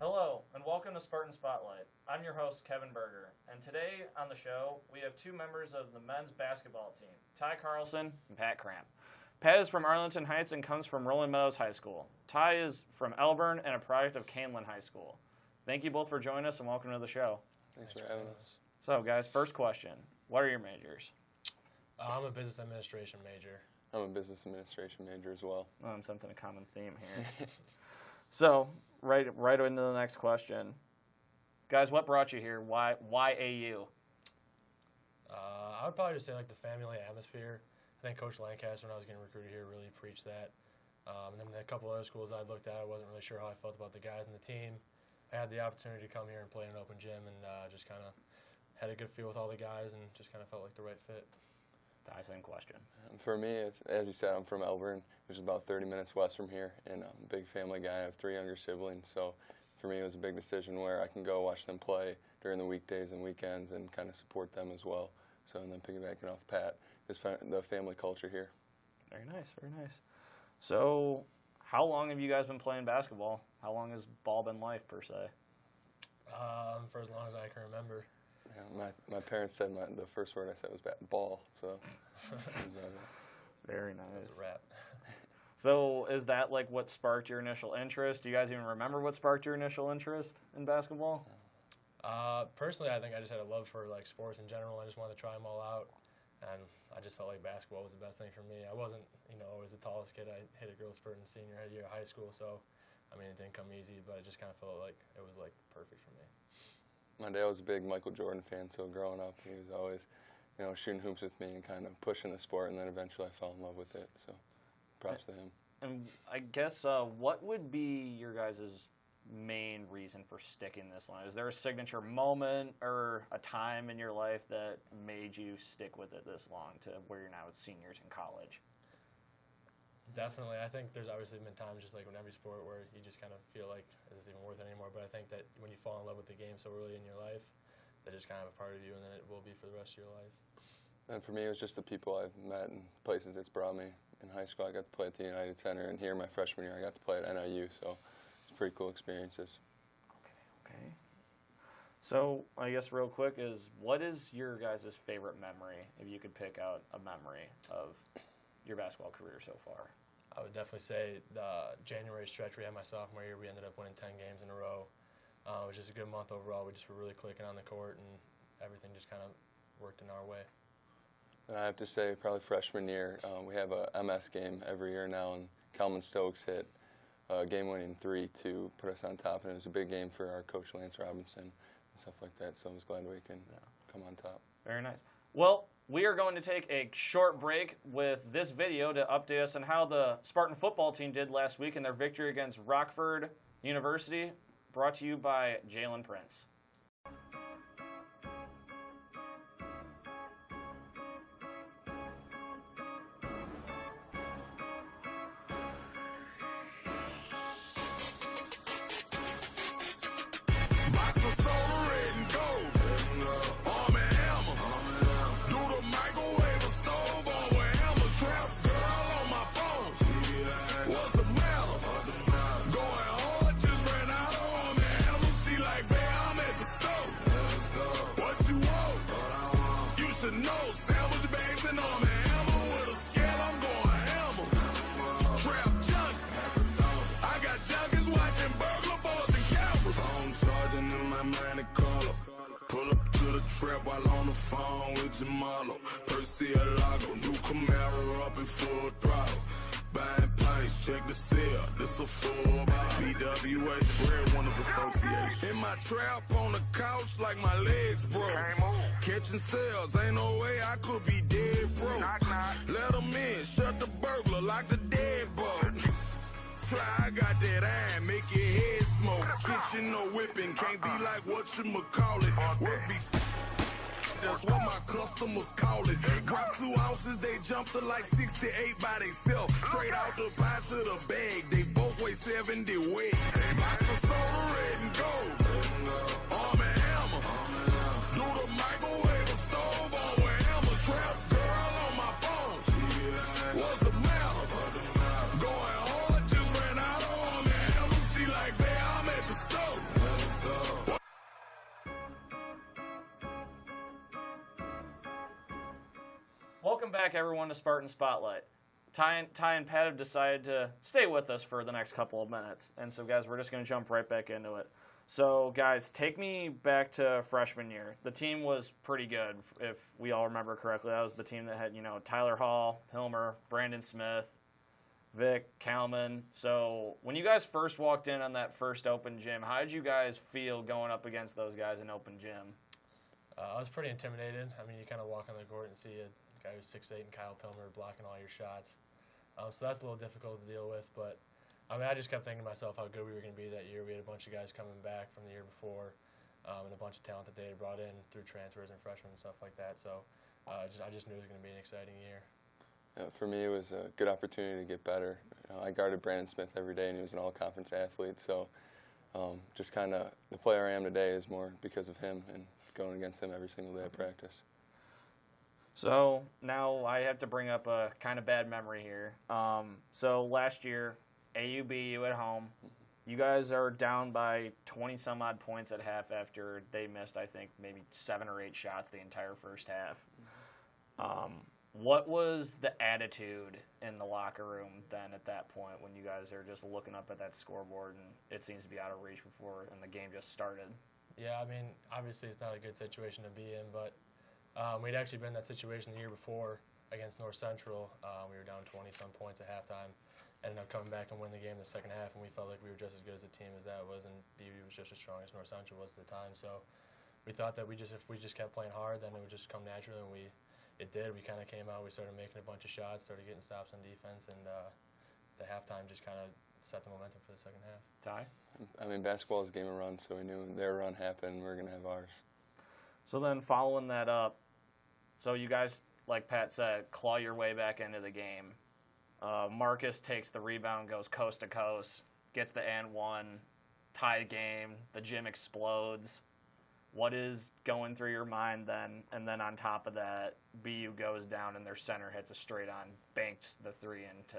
Hello, and welcome to Spartan Spotlight. I'm your host, Kevin Berger, and today on the show, we have two members of the men's basketball team, Ty Carlson and Pat Cramp. Pat is from Arlington Heights and comes from Rolling Meadows High School. Ty is from Elburn and a product of Canelan High School. Thank you both for joining us and welcome to the show. Thanks for having us. So, guys, first question. What are your majors? I'm a business administration major. I'm a business administration major as well. Oh, I'm sensing a common theme here. So, right into the next question. Guys, what brought you here? Why AU? I would probably just say like the family atmosphere. I think Coach Lancaster, when I was getting recruited here, really preached that. And then a couple other schools I looked at, I wasn't really sure how I felt about the guys and the team. I had the opportunity to come here and play in an open gym and just kind of had a good feel with all the guys and just kind of felt like the right fit. Ty, same question. For me, it's, as you said, I'm from Elburn, which is about 30 minutes west from here, and I'm a big family guy. I have 3 younger siblings, so for me it was a big decision where I can go watch them play during the weekdays and weekends and kind of support them as well. So, and then piggybacking off Pat, just the family culture here. Very nice, very nice. So, how long have you guys been playing basketball? How long has ball been life, per se? For as long as I can remember. Yeah, my parents said the first word I said was ball, so that was about it. Very That nice. was a wrap. So is that like what sparked your initial interest? Do you guys even remember what sparked your initial interest in basketball? Personally, I think I just had a love for like sports in general. I just wanted to try them all out, and I just felt like basketball was the best thing for me. I wasn't, always the tallest kid. I hit a growth spurt in senior year of high school, so I mean it didn't come easy, but it just kind of felt like it was like perfect for me. My dad was a big Michael Jordan fan, so growing up he was always, shooting hoops with me and kind of pushing the sport, and then eventually I fell in love with it, so props to him. And I guess what would be your guys' main reason for sticking this line? Is there a signature moment or a time in your life that made you stick with it this long to where you're now seniors in college? Definitely. I think there's obviously been times just like in every sport where you just kind of feel like, is this even worth it anymore? But I think that when you fall in love with the game so early in your life, that it's kind of a part of you, and then it will be for the rest of your life. And for me, it was just the people I've met and places it's brought me. In high school, I got to play at the United Center, and here my freshman year, I got to play at NIU, so it's pretty cool experiences. Okay. So I guess real quick what is your guys' favorite memory, if you could pick out a memory of your basketball career so far? I would definitely say the January stretch we had my sophomore year, we ended up winning 10 games in a row. It was just a good month overall. We just were really clicking on the court, and everything just kind of worked in our way. And I have to say, probably freshman year, we have a MS game every year now, and Kalman Stokes hit a game-winning 3 to put us on top, and it was a big game for our coach Lance Robinson and stuff like that, so I was glad we can come on top. Very nice. Well, we are going to take a short break with this video to update us on how the Spartan football team did last week in their victory against Rockford University, brought to you by Jalen Prince. Trap while on the phone with Jamalo. Percialago, new Camaro up in full throttle. Buying pints, check the sale, this a full bottle. PWA, Breadwinners Association. In my trap on the couch like my legs broke. Catching sales, ain't no way I could be dead broke. Let them in, shut the burglar like the deadbolt. Try, I got that iron, make your head smoke. Kitchen no whipping, can't be like what you call it. Work be that's what my customers call it. Drop 2 ounces, they jump to like 68 by theyself. Straight out the pie to the bag, they both weigh 70 weight. Box of soda, red and gold. Arm and hammer. Do the microwave or stove on with hammer. Trap girl on my phone. What's the matter? Going hard, just ran out of arm and hammer. She like, babe, I'm at the stove. Welcome back, everyone, to Spartan Spotlight. Ty and Pat have decided to stay with us for the next couple of minutes. And so, guys, we're just going to jump right back into it. So, guys, take me back to freshman year. The team was pretty good, if we all remember correctly. That was the team that had, Tyler Hall, Hilmer, Brandon Smith, Vic, Kalman. So, when you guys first walked in on that first open gym, how did you guys feel going up against those guys in open gym? I was pretty intimidated. I mean, you kind of walk on the court and see a guy who's 6'8" and Kyle Pilmer blocking all your shots. So that's a little difficult to deal with, but I mean, I just kept thinking to myself how good we were going to be that year. We had a bunch of guys coming back from the year before, and a bunch of talent that they had brought in through transfers and freshmen and stuff like that. So I just knew it was going to be an exciting year. For me, it was a good opportunity to get better. I guarded Brandon Smith every day, and he was an all-conference athlete. So just kind of the player I am today is more because of him and going against him every single day at practice. So now I have to bring up a kind of bad memory here. So last year, AUBU at home, you guys are down by 20-some-odd points at half after they missed, I think, maybe 7 or 8 shots the entire first half. What was the attitude in the locker room then at that point when you guys are just looking up at that scoreboard and it seems to be out of reach before and the game just started? Yeah, I mean, obviously it's not a good situation to be in, but we'd actually been in that situation the year before against North Central. We were down 20-some points at halftime. Ended up coming back and winning the game in the second half, and we felt like we were just as good as a team as that was, and BU was just as strong as North Central was at the time. So we thought that if we just kept playing hard, then it would just come naturally, and it did. We kind of came out, we started making a bunch of shots, started getting stops on defense, and the halftime just kind of set the momentum for the second half. Ty? I mean, basketball is a game of runs, so we knew their run happened, we're going to have ours. So then following that up, so you guys, like Pat said, claw your way back into the game. Marcus takes the rebound, goes coast to coast, gets the and one, tie game, the gym explodes. What is going through your mind then? And then on top of that, BU goes down and their center hits a straight on, banks the 3 in to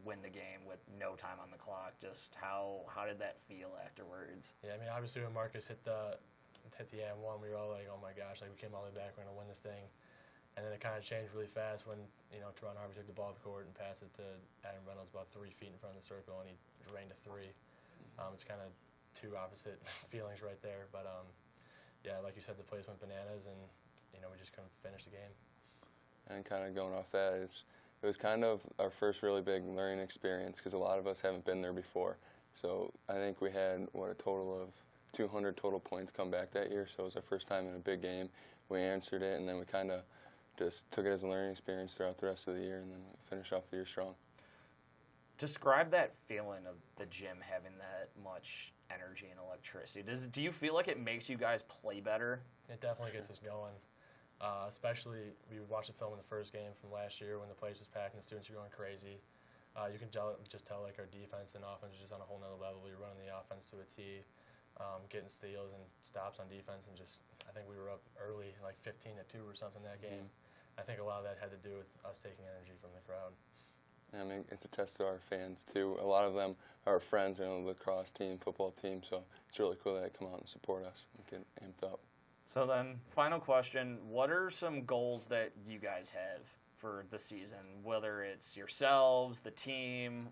win the game with no time on the clock. Just how did that feel afterwards? Yeah, I mean, obviously when Marcus hit the and one, we were all like, oh my gosh, like we came all the way back, we're going to win this thing. And then it kind of changed really fast when, Teron Harvey took the ball to court and passed it to Adam Reynolds about 3 feet in front of the circle, and he drained a 3. It's kind of two opposite feelings right there. But, yeah, like you said, the place went bananas, and, we just couldn't finish the game. And kind of going off that, it was kind of our first really big learning experience because a lot of us haven't been there before. So I think we had, a total of 200 total points come back that year. So it was our first time in a big game. We answered it, and then we kind of just took it as a learning experience throughout the rest of the year, and then finished off the year strong. Describe that feeling of the gym having that much energy and electricity. Do you feel like it makes you guys play better? It definitely gets us going. Especially, we watched the film in the first game from last year when the place was packed and the students were going crazy. You can just tell like our defense and offense is just on a whole nother level. We were running the offense to a T, getting steals and stops on defense, and I think we were up early, like 15-2 or something that game. I think a lot of that had to do with us taking energy from the crowd. I mean, it's a test to our fans, too. A lot of them are friends in the lacrosse team, football team, so it's really cool that they come out and support us and get amped up. So then, final question, what are some goals that you guys have for the season, whether it's yourselves, the team,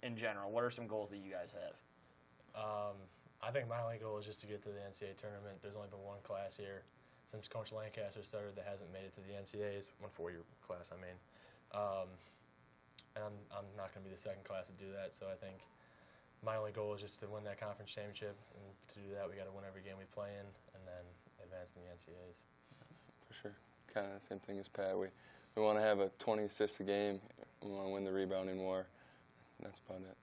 in general? What are some goals that you guys have? I think my only goal is just to get to the NCAA tournament. There's only been one class here since Coach Lancaster started that hasn't made it to the NCAAs, one 4-year class, I mean. And I'm not going to be the second class to do that, so I think my only goal is just to win that conference championship, and to do that we got to win every game we play in and then advance in the NCAAs. For sure. Kind of the same thing as Pat. We want to have a 20 assists a game. We want to win the rebounding war. That's about it.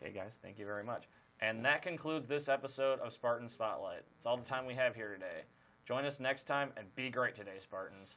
Okay, guys, thank you very much. And that concludes this episode of Spartan Spotlight. It's all the time we have here today. Join us next time and be great today, Spartans.